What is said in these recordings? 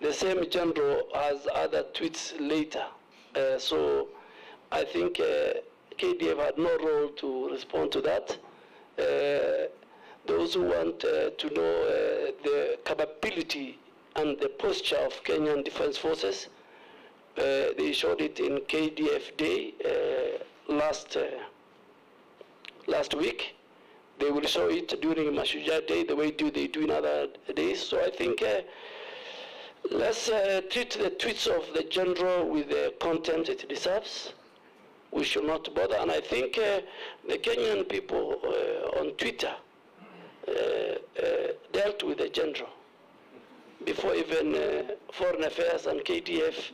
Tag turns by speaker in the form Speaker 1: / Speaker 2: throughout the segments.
Speaker 1: the same general has other tweets later. So I think KDF had no role to respond to that. Those who want to know the capability and the posture of Kenyan Defense Forces, they showed it in KDF Day last week. They will show it during Mashujaa Day, the way they do in other days. So I think let's treat the tweets of the general with the content it deserves. We should not bother. And I think the Kenyan people on Twitter dealt with the general before even Foreign Affairs and KDF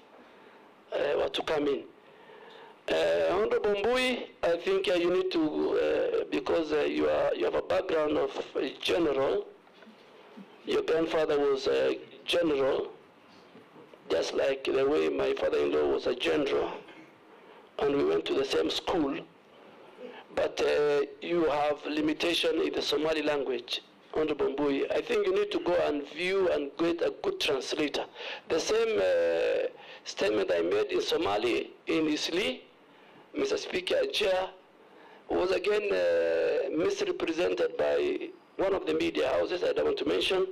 Speaker 1: were to come in. Honorable Mbui, I think you need to, because you have a background of a general. Your grandfather was a general, just like the way my father-in-law was a general, and we went to the same school. But you have limitation in the Somali language, Honorable Mbui. I think you need to go and view and get a good translator. The same statement I made in Somali, in Isli, Mr. Speaker and Chair, was again misrepresented by one of the media houses I don't want to mention,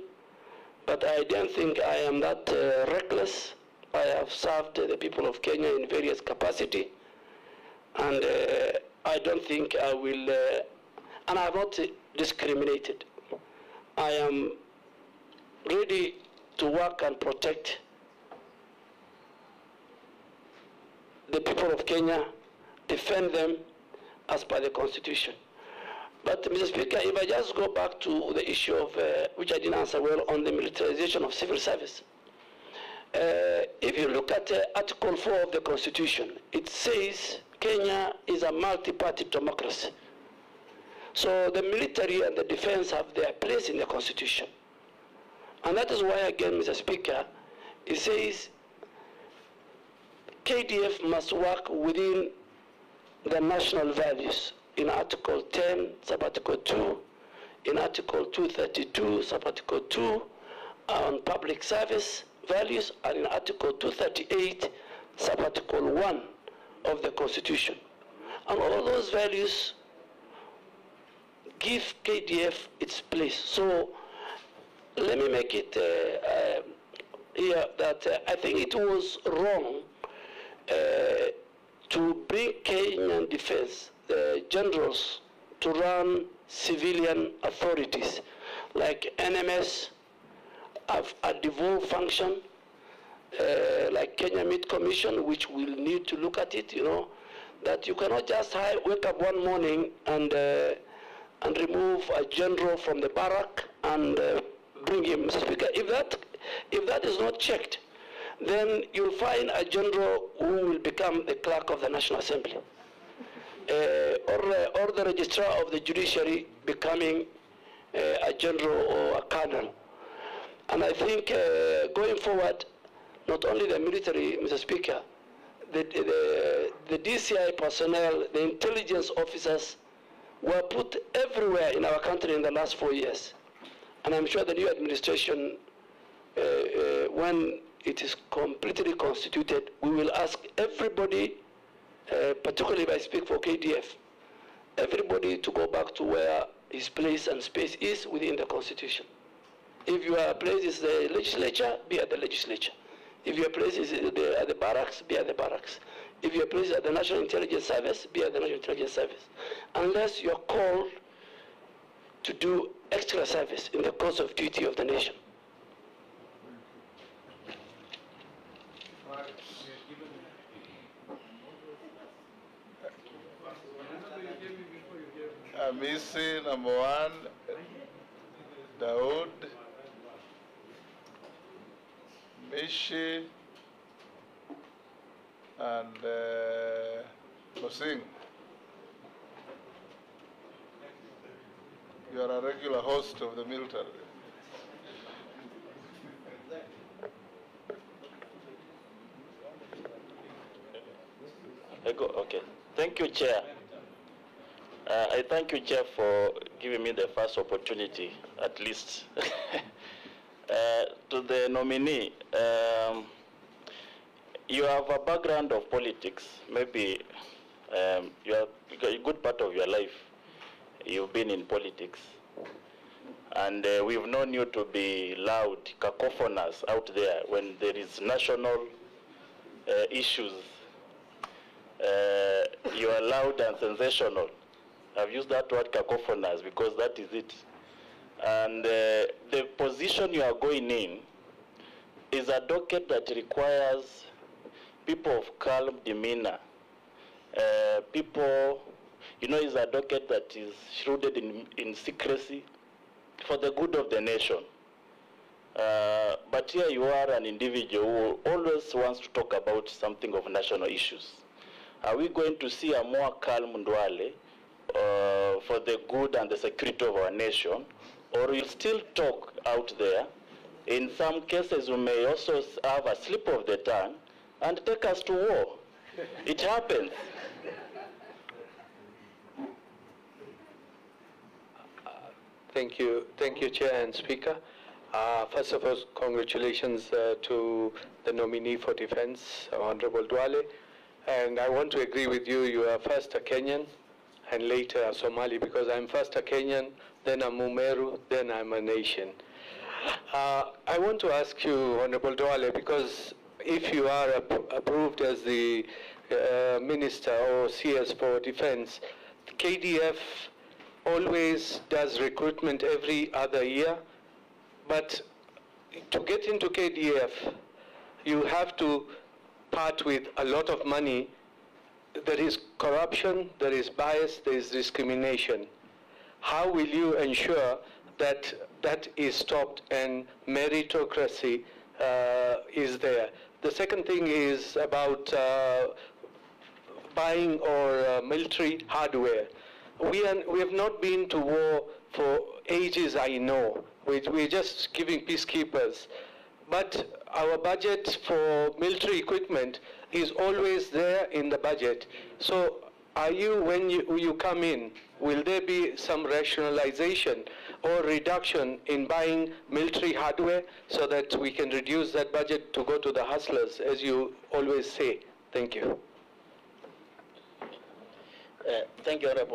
Speaker 1: but I don't think I am that reckless. I have served the people of Kenya in various capacity, and I don't think I will, and I have not discriminated. I am ready to work and protect the people of Kenya, defend them as per the Constitution. But, Mr. Speaker, if I just go back to the issue of, which I didn't answer well, on the militarization of civil service. If you look at Article 4 of the Constitution, it says Kenya is a multi-party democracy. So the military and the defense have their place in the Constitution. And that is why, again, Mr. Speaker, it says KDF must work within the national values in Article 10, Sub-Article 2, in Article 232, Sub-Article 2, on public service values, and in Article 238, Sub-Article 1 of the Constitution. And all those values give KDF its place. So let me make it here that I think it was wrong to bring Kenyan defense generals to run civilian authorities like NMS, have a devolved function, like Kenya Meat Commission, which will need to look at it, you know, that you cannot just wake up one morning and remove a general from the barrack and bring him, Mr. Speaker. If that is not checked, then you'll find a general who will become the clerk of the National Assembly, or the registrar of the judiciary becoming a general or a colonel. And I think going forward, not only the military, Mr. Speaker, the DCI personnel, the intelligence officers were put everywhere in our country in the last 4 years. And I'm sure the new administration, when it is completely constituted, we will ask everybody, particularly if I speak for KDF, everybody to go back to where his place and space is within the Constitution. If your place is the legislature, be at the legislature. If your place is at the barracks, be at the barracks. If your place is at the National Intelligence Service, be at the National Intelligence Service. Unless you're called to do extra service in the course of duty of the nation.
Speaker 2: Amisi, number 1, Daoud, Mishi, and Hosing. You are a regular host of the military.
Speaker 3: Okay. Thank you, Chair. I thank you, Chair, for giving me the first opportunity, at least. To the nominee, You have a background of politics. Maybe you have a good part of your life you've been in politics. And we've known you to be loud, cacophonous out there when there is national issues. You are loud and sensational. I've used that word cacophonous because that is it. And the position you are going in is a docket that requires people of calm demeanor. People, is a docket that is rooted in secrecy for the good of the nation. But here you are an individual who always wants to talk about something of national issues. Are we going to see a more calm Duale for the good and the security of our nation? Or will still talk out there? In some cases, we may also have a slip of the tongue and take us to war. It happens.
Speaker 4: Thank you, Chair and Speaker. First of all, congratulations to the nominee for defense, Honorable Duale. And I want to agree with you, you are first a Kenyan and later a Somali, because I'm first a Kenyan, then a Mumeru, then I'm a nation. I want to ask you, Honorable Duale, because if you are approved as the Minister or CS for Defense, KDF always does recruitment every other year, but to get into KDF, you have to part with a lot of money. There is corruption, there is bias, there is discrimination. How will you ensure that that is stopped and meritocracy is there? The second thing is about buying or military hardware. We have not been to war for ages, I know. We're just giving peacekeepers. But our budget for military equipment is always there in the budget. So are you, when you come in, will there be some rationalization or reduction in buying military hardware so that we can reduce that budget to go to the hustlers, as you always say? Thank you.
Speaker 3: Thank you, Honorable.